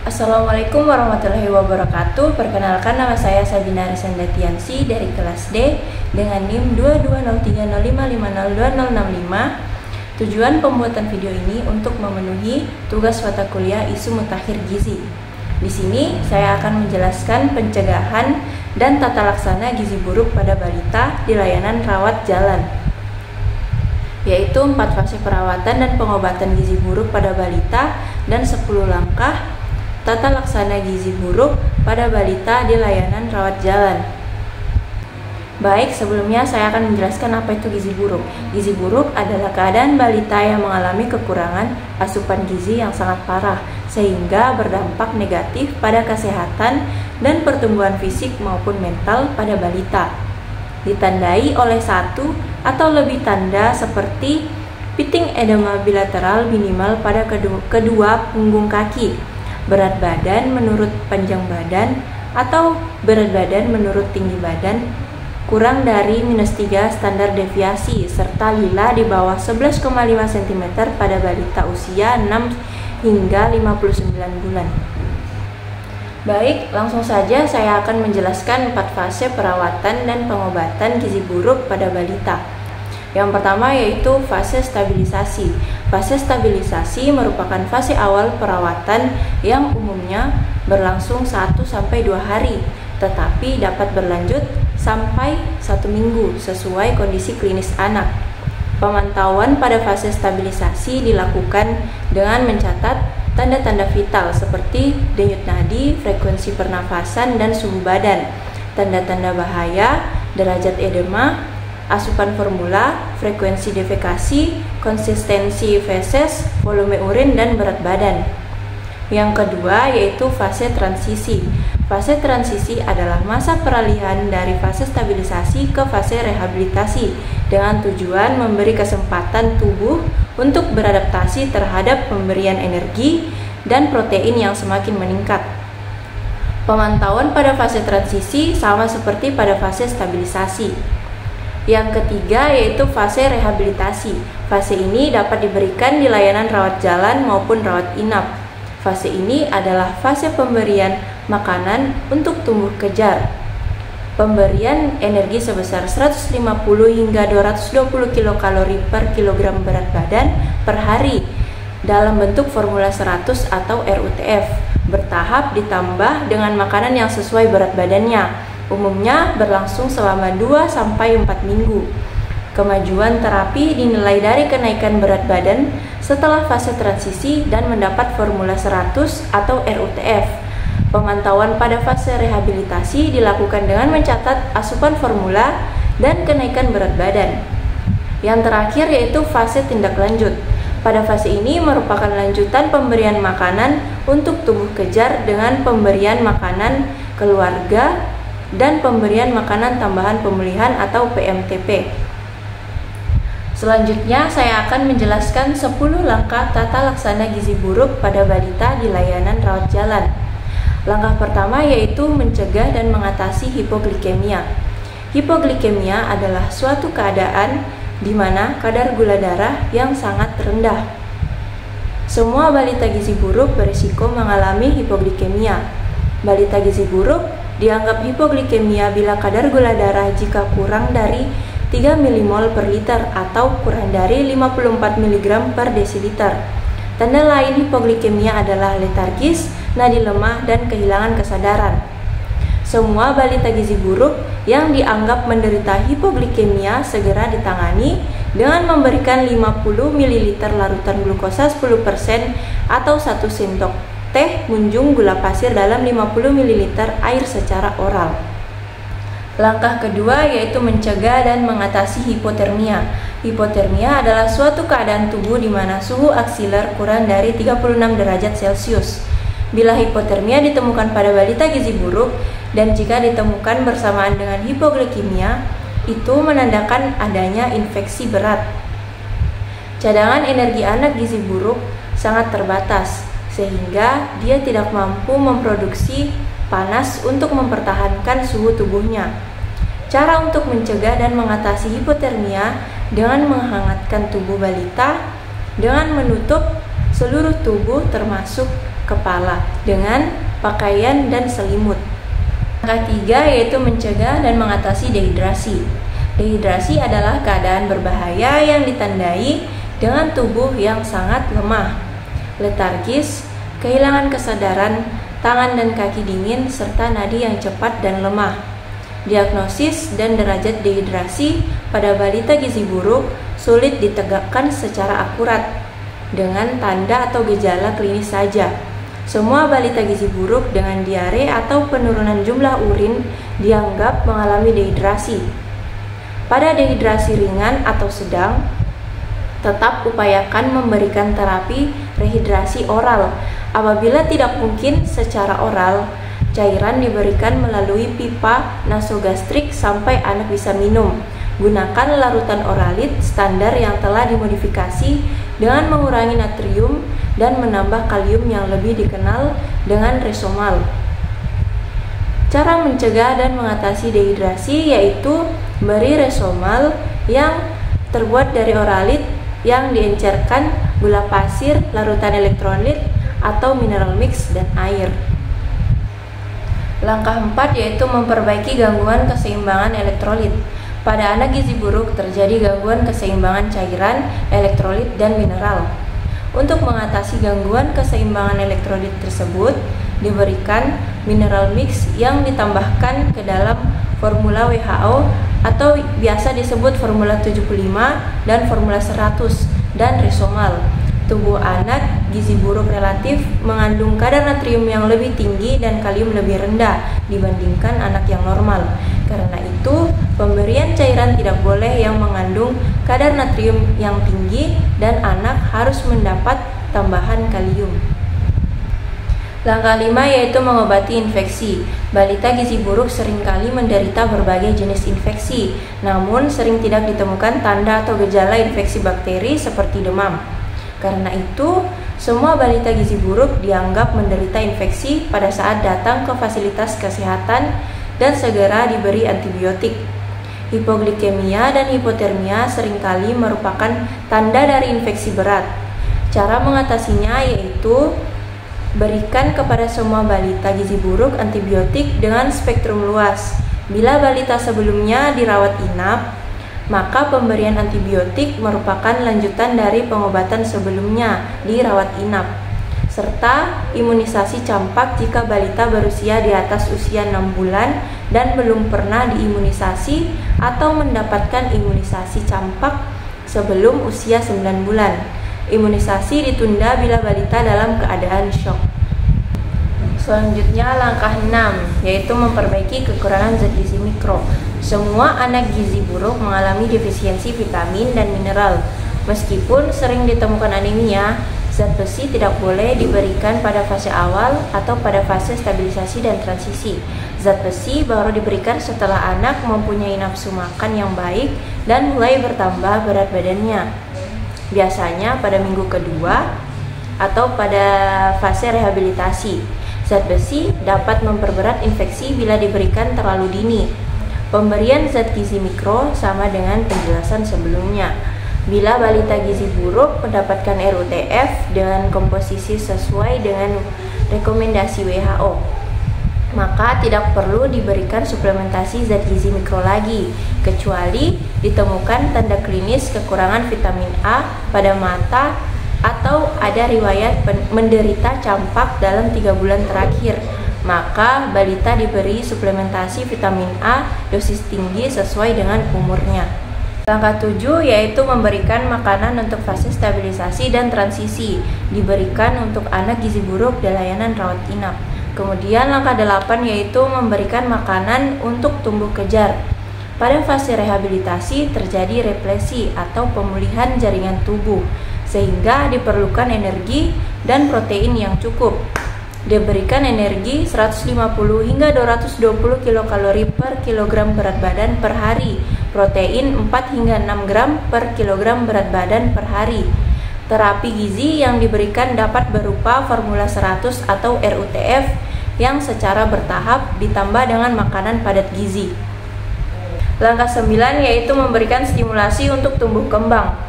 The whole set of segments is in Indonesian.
Assalamualaikum warahmatullahi wabarakatuh. Perkenalkan, nama saya Sabina Risandatiansi dari kelas D dengan NIM 220305502065. Tujuan pembuatan video ini untuk memenuhi tugas mata kuliah isu mutakhir gizi. Di sini saya akan menjelaskan pencegahan dan tata laksana gizi buruk pada balita di layanan rawat jalan, yaitu 4 fase perawatan dan pengobatan gizi buruk pada balita dan 10 langkah tata laksana gizi buruk pada balita di layanan rawat jalan. Baik, sebelumnya saya akan menjelaskan apa itu gizi buruk. Gizi buruk adalah keadaan balita yang mengalami kekurangan asupan gizi yang sangat parah, sehingga berdampak negatif pada kesehatan dan pertumbuhan fisik maupun mental pada balita. Ditandai oleh satu atau lebih tanda seperti pitting edema bilateral minimal pada kedua punggung kaki, berat badan menurut panjang badan atau berat badan menurut tinggi badan kurang dari -3 standar deviasi, serta lila di bawah 11,5 cm pada balita usia 6 hingga 59 bulan. Baik, langsung saja saya akan menjelaskan 4 fase perawatan dan pengobatan gizi buruk pada balita. Yang pertama yaitu fase stabilisasi. Fase stabilisasi merupakan fase awal perawatan yang umumnya berlangsung 1-2 hari, tetapi dapat berlanjut sampai 1 minggu sesuai kondisi klinis anak. Pemantauan pada fase stabilisasi dilakukan dengan mencatat tanda-tanda vital seperti denyut nadi, frekuensi pernafasan, dan suhu badan, tanda-tanda bahaya, derajat edema, asupan formula, frekuensi defekasi, konsistensi feses, volume urin, dan berat badan. Yang kedua yaitu fase transisi. Fase transisi adalah masa peralihan dari fase stabilisasi ke fase rehabilitasi dengan tujuan memberi kesempatan tubuh untuk beradaptasi terhadap pemberian energi dan protein yang semakin meningkat. Pemantauan pada fase transisi sama seperti pada fase stabilisasi. Yang ketiga yaitu fase rehabilitasi. Fase ini dapat diberikan di layanan rawat jalan maupun rawat inap. Fase ini adalah fase pemberian makanan untuk tumbuh kejar. Pemberian energi sebesar 150 hingga 220 kilokalori per kilogram berat badan per hari dalam bentuk formula 100 atau RUTF, bertahap ditambah dengan makanan yang sesuai berat badannya. Umumnya berlangsung selama 2-4 minggu. Kemajuan terapi dinilai dari kenaikan berat badan setelah fase transisi dan mendapat formula 100 atau RUTF. Pemantauan pada fase rehabilitasi dilakukan dengan mencatat asupan formula dan kenaikan berat badan. Yang terakhir yaitu fase tindak lanjut. Pada fase ini merupakan lanjutan pemberian makanan untuk tubuh kejar dengan pemberian makanan keluarga dan pemberian makanan tambahan pemulihan atau PMTP. Selanjutnya saya akan menjelaskan 10 langkah tata laksana gizi buruk pada balita di layanan rawat jalan. Langkah pertama yaitu mencegah dan mengatasi hipoglikemia. Hipoglikemia adalah suatu keadaan di mana kadar gula darah yang sangat rendah. Semua balita gizi buruk berisiko mengalami hipoglikemia. Balita gizi buruk dianggap hipoglikemia bila kadar gula darah jika kurang dari 3 mmol per liter atau kurang dari 54 mg per desiliter. Tanda lain hipoglikemia adalah letargis, nadi lemah, dan kehilangan kesadaran. Semua balita gizi buruk yang dianggap menderita hipoglikemia segera ditangani dengan memberikan 50 ml larutan glukosa 10% atau 1 sendok teh munjung gula pasir dalam 50 ml air secara oral. Langkah kedua yaitu mencegah dan mengatasi hipotermia. Hipotermia adalah suatu keadaan tubuh di mana suhu aksiler kurang dari 36 derajat Celcius. Bila hipotermia ditemukan pada balita gizi buruk dan jika ditemukan bersamaan dengan hipoglikemia, itu menandakan adanya infeksi berat. Cadangan energi anak gizi buruk sangat terbatas, sehingga dia tidak mampu memproduksi panas untuk mempertahankan suhu tubuhnya. Cara untuk mencegah dan mengatasi hipotermia dengan menghangatkan tubuh balita dengan menutup seluruh tubuh termasuk kepala dengan pakaian dan selimut. Langkah 3 yaitu mencegah dan mengatasi dehidrasi. Dehidrasi adalah keadaan berbahaya yang ditandai dengan tubuh yang sangat lemah, letargis, kehilangan kesadaran, tangan dan kaki dingin, serta nadi yang cepat dan lemah. Diagnosis dan derajat dehidrasi pada balita gizi buruk sulit ditegakkan secara akurat dengan tanda atau gejala klinis saja. Semua balita gizi buruk dengan diare atau penurunan jumlah urin dianggap mengalami dehidrasi. Pada dehidrasi ringan atau sedang, tetap upayakan memberikan terapi rehidrasi oral. Apabila tidak mungkin secara oral, cairan diberikan melalui pipa nasogastrik sampai anak bisa minum. Gunakan larutan oralit standar yang telah dimodifikasi dengan mengurangi natrium dan menambah kalium yang lebih dikenal dengan Resomal. Cara mencegah dan mengatasi dehidrasi yaitu beri Resomal yang terbuat dari oralit yang diencerkan gula pasir, larutan elektrolit atau mineral mix dan air. Langkah 4 yaitu memperbaiki gangguan keseimbangan elektrolit. Pada anak gizi buruk terjadi gangguan keseimbangan cairan, elektrolit, dan mineral. Untuk mengatasi gangguan keseimbangan elektrolit tersebut, diberikan mineral mix yang ditambahkan ke dalam formula WHO atau biasa disebut formula 75 dan formula 100 dan Resomal. Tubuh anak gizi buruk relatif mengandung kadar natrium yang lebih tinggi dan kalium lebih rendah dibandingkan anak yang normal. Karena itu, pemberian cairan tidak boleh yang mengandung kadar natrium yang tinggi dan anak harus mendapat tambahan kalium. Langkah 5 yaitu mengobati infeksi. Balita gizi buruk seringkali menderita berbagai jenis infeksi, namun sering tidak ditemukan tanda atau gejala infeksi bakteri seperti demam. Karena itu, semua balita gizi buruk dianggap menderita infeksi pada saat datang ke fasilitas kesehatan dan segera diberi antibiotik. Hipoglikemia dan hipotermia seringkali merupakan tanda dari infeksi berat. Cara mengatasinya yaitu berikan kepada semua balita gizi buruk antibiotik dengan spektrum luas. Bila balita sebelumnya dirawat inap, maka pemberian antibiotik merupakan lanjutan dari pengobatan sebelumnya di rawat inap, serta imunisasi campak jika balita berusia di atas usia 6 bulan dan belum pernah diimunisasi atau mendapatkan imunisasi campak sebelum usia 9 bulan. Imunisasi ditunda bila balita dalam keadaan syok. Selanjutnya langkah 6 yaitu memperbaiki kekurangan zat gizi mikro. Semua anak gizi buruk mengalami defisiensi vitamin dan mineral. Meskipun sering ditemukan anemia, zat besi tidak boleh diberikan pada fase awal atau pada fase stabilisasi dan transisi. Zat besi baru diberikan setelah anak mempunyai nafsu makan yang baik dan mulai bertambah berat badannya. Biasanya pada minggu kedua atau pada fase rehabilitasi. Zat besi dapat memperberat infeksi bila diberikan terlalu dini. Pemberian zat gizi mikro sama dengan penjelasan sebelumnya. Bila balita gizi buruk mendapatkan RUTF dengan komposisi sesuai dengan rekomendasi WHO, maka tidak perlu diberikan suplementasi zat gizi mikro lagi, kecuali ditemukan tanda klinis kekurangan vitamin A pada mata atau ada riwayat menderita campak dalam 3 bulan terakhir. Maka balita diberi suplementasi vitamin A dosis tinggi sesuai dengan umurnya. Langkah 7 yaitu memberikan makanan untuk fase stabilisasi dan transisi, diberikan untuk anak gizi buruk di layanan rawat inap. Kemudian langkah 8 yaitu memberikan makanan untuk tumbuh kejar. Pada fase rehabilitasi terjadi replesi atau pemulihan jaringan tubuh, sehingga diperlukan energi dan protein yang cukup. Diberikan energi 150 hingga 220 kilokalori per kilogram berat badan per hari, protein 4 hingga 6 gram per kilogram berat badan per hari. Terapi gizi yang diberikan dapat berupa formula 100 atau RUTF yang secara bertahap ditambah dengan makanan padat gizi. Langkah 9 yaitu memberikan stimulasi untuk tumbuh kembang.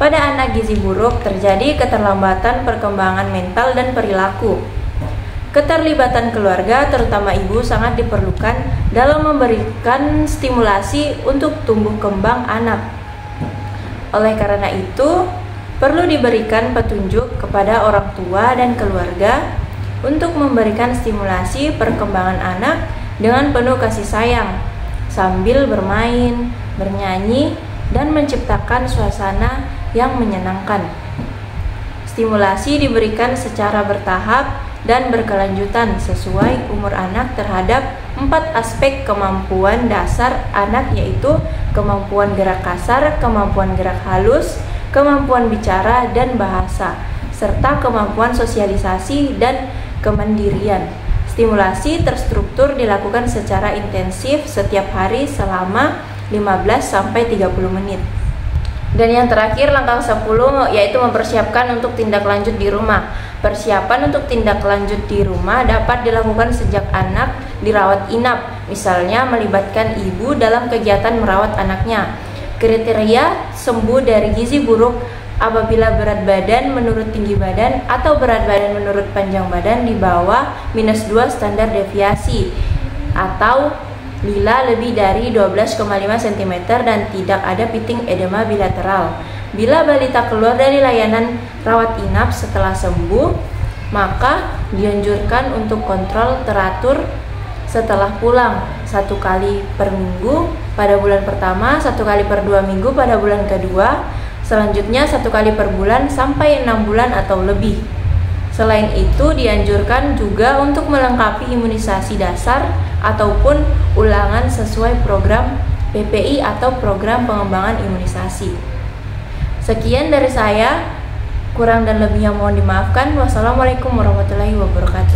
Pada anak gizi buruk terjadi keterlambatan perkembangan mental dan perilaku. Keterlibatan keluarga, terutama ibu, sangat diperlukan dalam memberikan stimulasi untuk tumbuh kembang anak. Oleh karena itu, perlu diberikan petunjuk kepada orang tua dan keluarga untuk memberikan stimulasi perkembangan anak dengan penuh kasih sayang, sambil bermain, bernyanyi, dan menciptakan suasana yang menyenangkan. Stimulasi diberikan secara bertahap dan berkelanjutan sesuai umur anak terhadap 4 aspek kemampuan dasar anak, yaitu kemampuan gerak kasar, kemampuan gerak halus, kemampuan bicara dan bahasa, serta kemampuan sosialisasi dan kemandirian. Stimulasi terstruktur dilakukan secara intensif setiap hari selama 15-30 menit. Dan yang terakhir, langkah 10, yaitu mempersiapkan untuk tindak lanjut di rumah. Persiapan untuk tindak lanjut di rumah dapat dilakukan sejak anak dirawat inap, misalnya melibatkan ibu dalam kegiatan merawat anaknya. Kriteria sembuh dari gizi buruk apabila berat badan menurut tinggi badan atau berat badan menurut panjang badan di bawah -2 standar deviasi, atau lila lebih dari 12,5 cm dan tidak ada piting edema bilateral. Bila balita keluar dari layanan rawat inap setelah sembuh, maka dianjurkan untuk kontrol teratur setelah pulang, 1 kali per minggu pada bulan pertama, 1 kali per 2 minggu pada bulan kedua, selanjutnya 1 kali per bulan sampai 6 bulan atau lebih. Selain itu, dianjurkan juga untuk melengkapi imunisasi dasar ataupun ulangan sesuai program PPI atau program pengembangan imunisasi. Sekian dari saya, kurang dan lebihnya mohon dimaafkan. Wassalamualaikum warahmatullahi wabarakatuh.